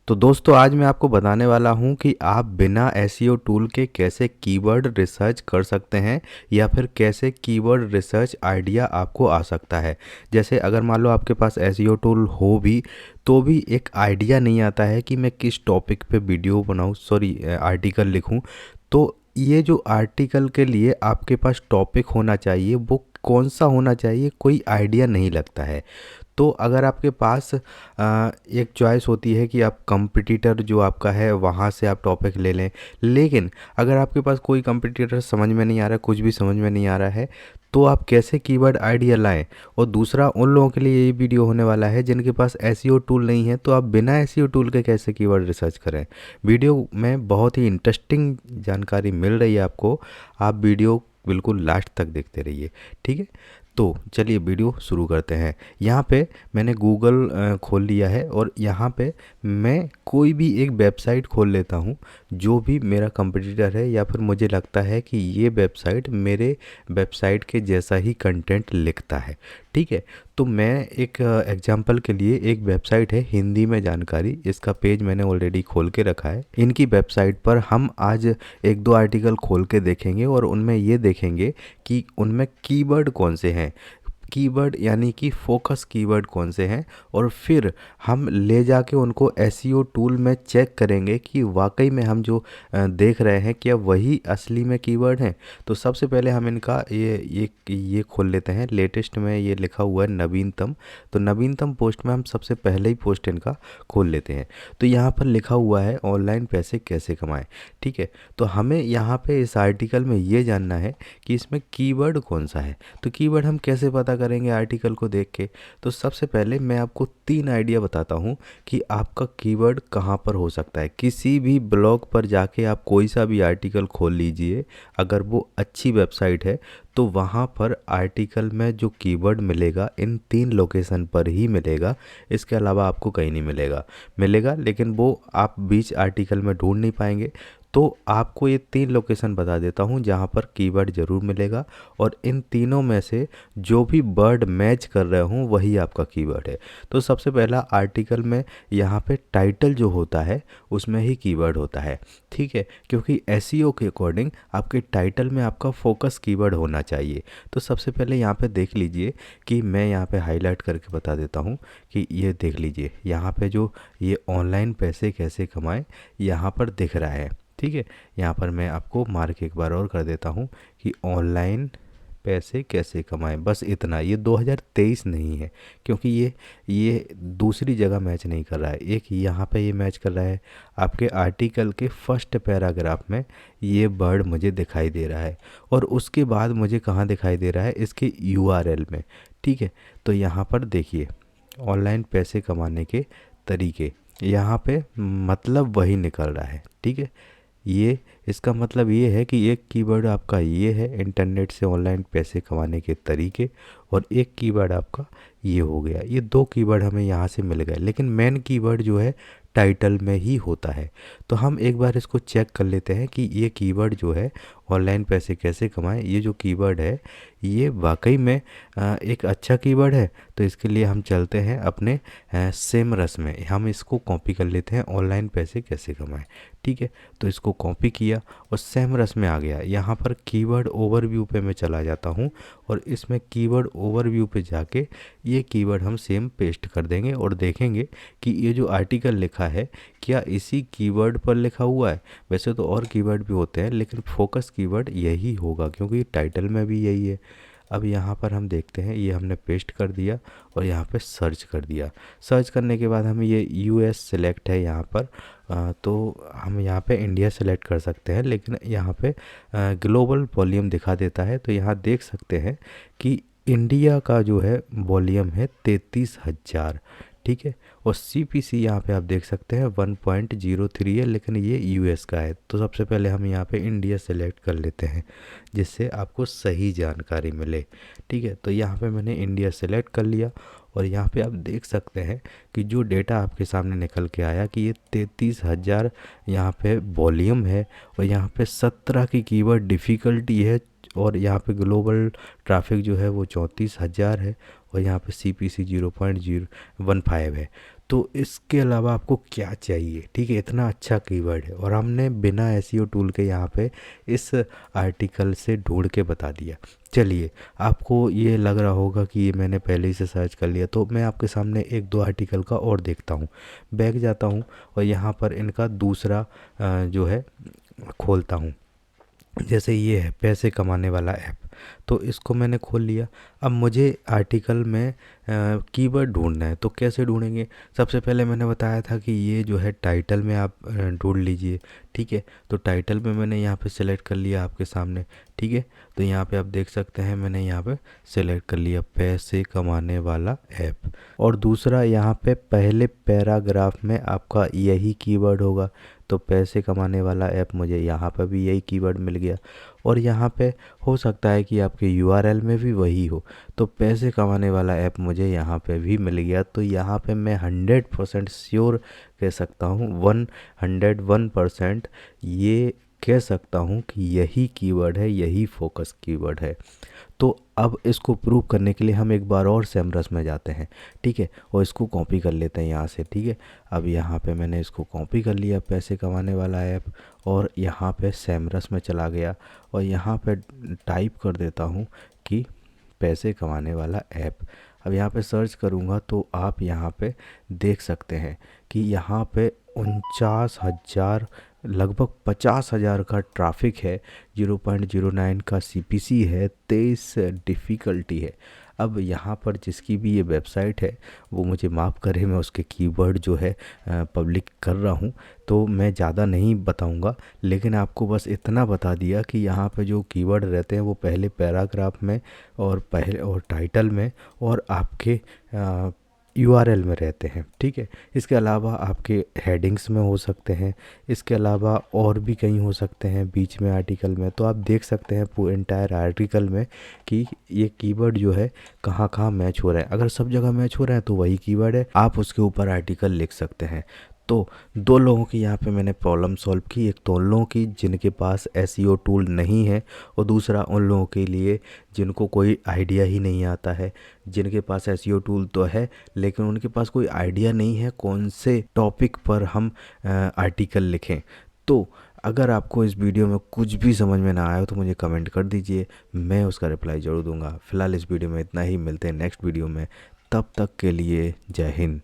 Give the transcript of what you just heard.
तो दोस्तों आज मैं आपको बताने वाला हूं कि आप बिना एसईओ टूल के कैसे कीवर्ड रिसर्च कर सकते हैं या फिर कैसे कीवर्ड रिसर्च आइडिया आपको आ सकता है। जैसे अगर मान लो आपके पास एसईओ टूल हो भी तो भी एक आइडिया नहीं आता है कि मैं किस टॉपिक पे वीडियो बनाऊं, सॉरी आर्टिकल लिखूं। तो ये जो आर्टिकल के लिए आपके पास टॉपिक होना चाहिए वो कौन सा होना चाहिए, कोई आइडिया नहीं लगता है। तो अगर आपके पास एक चॉइस होती है कि आप कंपटीटर जो आपका है वहाँ से आप टॉपिक ले लें, लेकिन अगर आपके पास कोई कंपटीटर समझ में नहीं आ रहा है, कुछ भी समझ में नहीं आ रहा है, तो आप कैसे कीवर्ड आइडिया लाएं। और दूसरा, उन लोगों के लिए ये वीडियो होने वाला है जिनके पास एसईओ टूल नहीं है, तो आप बिना एसईओ टूल के कैसे कीवर्ड रिसर्च करें। वीडियो में बहुत ही इंटरेस्टिंग जानकारी मिल रही है आपको, आप वीडियो बिल्कुल लास्ट तक देखते रहिए, ठीक है। तो चलिए वीडियो शुरू करते हैं। यहाँ पे मैंने गूगल खोल लिया है और यहाँ पे मैं कोई भी एक वेबसाइट खोल लेता हूँ जो भी मेरा कंपटीटर है या फिर मुझे लगता है कि ये वेबसाइट मेरे वेबसाइट के जैसा ही कंटेंट लिखता है, ठीक है। तो मैं एक एग्जांपल के लिए, एक वेबसाइट है हिंदी में जानकारी, इसका पेज मैंने ऑलरेडी खोल के रखा है। इनकी वेबसाइट पर हम आज एक दो आर्टिकल खोल के देखेंगे और उनमें ये देखेंगे कि उनमें कीवर्ड कौन से हैं, कीवर्ड यानी कि फोकस कीवर्ड कौन से हैं। और फिर हम ले जाके उनको एसईओ टूल में चेक करेंगे कि वाकई में हम जो देख रहे हैं क्या वही असली में कीवर्ड हैं। तो सबसे पहले हम इनका ये खोल लेते हैं। लेटेस्ट में ये लिखा हुआ है नवीनतम, तो नवीनतम पोस्ट में हम सबसे पहले ही पोस्ट इनका खोल लेते हैं। तो यहाँ पर लिखा हुआ है ऑनलाइन पैसे कैसे कमाएं, ठीक है। तो हमें यहाँ पे इस आर्टिकल में ये जानना है कि इसमें कीवर्ड कौन सा है। तो कीवर्ड हम कैसे पता करेंगे आर्टिकल को देख के। तो सबसे पहले मैं आपको 3 आइडिया बताता हूँ कि आपका कीवर्ड कहाँ पर हो सकता है। किसी भी ब्लॉग पर जाके आप कोई सा भी आर्टिकल खोल लीजिए, अगर वो अच्छी वेबसाइट है तो वहाँ पर आर्टिकल में जो कीवर्ड मिलेगा इन 3 लोकेशन पर ही मिलेगा, इसके अलावा आपको कहीं नहीं मिलेगा, लेकिन वो आप बीच आर्टिकल में ढूंढ नहीं पाएंगे। तो आपको ये 3 लोकेशन बता देता हूँ जहाँ पर कीवर्ड ज़रूर मिलेगा, और इन तीनों में से जो भी वर्ड मैच कर रहे हूँ वही आपका कीवर्ड है। तो सबसे पहला, आर्टिकल में यहाँ पे टाइटल जो होता है उसमें ही कीवर्ड होता है, ठीक है, क्योंकि एसईओ के अकॉर्डिंग आपके टाइटल में आपका फोकस कीवर्ड होना चाहिए। तो सबसे पहले यहाँ पे देख लीजिए कि मैं यहाँ पे हाईलाइट करके बता देता हूँ कि ये देख लीजिए, यहाँ पे जो ये ऑनलाइन पैसे कैसे कमाएं यहाँ पर दिख रहा है, ठीक है। यहाँ पर मैं आपको मार्क एक बार और कर देता हूँ कि ऑनलाइन पैसे कैसे कमाएं, बस इतना। ये 2023 नहीं है, क्योंकि ये दूसरी जगह मैच नहीं कर रहा है। एक यहाँ पे ये मैच कर रहा है, आपके आर्टिकल के फर्स्ट पैराग्राफ में ये वर्ड मुझे दिखाई दे रहा है, और उसके बाद मुझे कहाँ दिखाई दे रहा है, इसके यूआरएल में, ठीक है। तो यहाँ पर देखिए, ऑनलाइन पैसे कमाने के तरीके, यहाँ पे मतलब वही निकल रहा है, ठीक है। ये इसका मतलब ये है कि एक कीवर्ड आपका ये है, इंटरनेट से ऑनलाइन पैसे कमाने के तरीके, और एक कीवर्ड आपका ये हो गया। ये 2 कीवर्ड हमें यहाँ से मिल गए, लेकिन मेन कीवर्ड जो है टाइटल में ही होता है। तो हम एक बार इसको चेक कर लेते हैं कि ये कीवर्ड जो है ऑनलाइन पैसे कैसे कमाएं, ये जो कीवर्ड है ये वाकई में एक अच्छा कीवर्ड है। तो इसके लिए हम चलते हैं अपने सेमरस में, हम इसको कॉपी कर लेते हैं, ऑनलाइन पैसे कैसे कमाएं, ठीक है। तो इसको कॉपी किया और सेमरस में आ गया। यहाँ पर कीवर्ड ओवरव्यू पे मैं चला जाता हूँ, और इसमें कीवर्ड ओवरव्यू पे जाके ये कीवर्ड हम सेम पेस्ट कर देंगे और देखेंगे कि ये जो आर्टिकल लिखा है क्या इसी कीवर्ड पर लिखा हुआ है। वैसे तो और कीवर्ड भी होते हैं, लेकिन फोकस कीवर्ड यही होगा क्योंकि टाइटल में भी यही है। अब यहाँ पर हम देखते हैं, ये हमने पेस्ट कर दिया और यहाँ पे सर्च कर दिया। सर्च करने के बाद हमें ये यूएस सेलेक्ट है यहाँ पर, तो हम यहाँ पे इंडिया सेलेक्ट कर सकते हैं, लेकिन यहाँ पे ग्लोबल वॉल्यूम दिखा देता है। तो यहाँ देख सकते हैं कि इंडिया का जो है वॉल्यूम है 33,000, ठीक है। और सीपीसी यहाँ पे आप देख सकते हैं 1.03 है, लेकिन ये यूएस का है। तो सबसे पहले हम यहाँ पे इंडिया सेलेक्ट कर लेते हैं जिससे आपको सही जानकारी मिले, ठीक है। तो यहाँ पे मैंने इंडिया सेलेक्ट कर लिया, और यहाँ पे आप देख सकते हैं कि जो डेटा आपके सामने निकल के आया कि ये 33,000 यहाँ पे वॉल्यूम है, और यहाँ पे 17 की कीवर्ड डिफ़िकल्टी है, और यहाँ पे ग्लोबल ट्रैफिक जो है वो 34,000 है, और यहाँ पे CPC 0.015 है। तो इसके अलावा आपको क्या चाहिए, ठीक है, इतना अच्छा कीवर्ड है और हमने बिना एसईओ टूल के यहाँ पे इस आर्टिकल से ढूंढ के बता दिया। चलिए, आपको ये लग रहा होगा कि ये मैंने पहले ही से सर्च कर लिया, तो मैं आपके सामने एक दो आर्टिकल का और देखता हूँ। बैक जाता हूँ और यहाँ पर इनका दूसरा जो है खोलता हूँ। जैसे ये है पैसे कमाने वाला ऐप, तो इसको मैंने खोल लिया। अब मुझे आर्टिकल में कीवर्ड ढूंढना है, तो कैसे ढूंढेंगे? सबसे पहले मैंने बताया था कि ये जो है टाइटल में आप ढूंढ लीजिए, ठीक है। तो टाइटल में मैंने यहाँ पे सिलेक्ट कर लिया आपके सामने, ठीक है। तो यहाँ पे आप देख सकते हैं मैंने यहाँ पे सिलेक्ट कर लिया पैसे कमाने वाला ऐप। और दूसरा यहाँ पे पहले पैराग्राफ में आपका यही कीवर्ड होगा, तो पैसे कमाने वाला ऐप, मुझे यहाँ पर भी यही कीवर्ड मिल गया। और यहाँ पे हो सकता है कि आपके यूआरएल में भी वही हो, तो पैसे कमाने वाला ऐप मुझे यहाँ पे भी मिल गया। तो यहाँ पे मैं 100% श्योर कह सकता हूँ, 101% ये कह सकता हूँ कि यही कीवर्ड है, यही फोकस कीवर्ड है। तो अब इसको प्रूव करने के लिए हम एक बार और सेमरस में जाते हैं, ठीक है, और इसको कॉपी कर लेते हैं यहाँ से, ठीक है। अब यहाँ पे मैंने इसको कॉपी कर लिया पैसे कमाने वाला ऐप, और यहाँ पे सेमरस में चला गया और यहाँ पे टाइप कर देता हूँ कि पैसे कमाने वाला ऐप। अब यहाँ पे सर्च करूँगा तो आप यहाँ पे देख सकते हैं कि यहाँ पे 49,000 लगभग 50,000 का ट्रैफिक है, 0.09 का सीपीसी है, 23 डिफ़िकल्टी है। अब यहाँ पर जिसकी भी ये वेबसाइट है वो मुझे माफ़ करे, मैं उसके कीवर्ड जो है पब्लिक कर रहा हूँ, तो मैं ज़्यादा नहीं बताऊँगा, लेकिन आपको बस इतना बता दिया कि यहाँ पे जो कीवर्ड रहते हैं वो पहले पैराग्राफ में और टाइटल में और आपके यूआरएल में रहते हैं, ठीक है। इसके अलावा आपके हेडिंग्स में हो सकते हैं, इसके अलावा और भी कहीं हो सकते हैं बीच में आर्टिकल में। तो आप देख सकते हैं पूरे एंटायर आर्टिकल में कि ये कीवर्ड जो है कहाँ कहाँ मैच हो रहा है। अगर सब जगह मैच हो रहा है तो वही कीवर्ड है, आप उसके ऊपर आर्टिकल लिख सकते हैं। तो दो लोगों की यहाँ पे मैंने प्रॉब्लम सॉल्व की, एक तो उन लोगों की जिनके पास एसईओ टूल नहीं है, और दूसरा उन लोगों के लिए जिनको कोई आइडिया ही नहीं आता है, जिनके पास एसईओ टूल तो है लेकिन उनके पास कोई आइडिया नहीं है कौन से टॉपिक पर हम आर्टिकल लिखें। तो अगर आपको इस वीडियो में कुछ भी समझ में ना आया हो तो मुझे कमेंट कर दीजिए, मैं उसका रिप्लाई ज़रूर दूंगा। फिलहाल इस वीडियो में इतना ही, मिलते हैं नेक्स्ट वीडियो में, तब तक के लिए जय हिंद।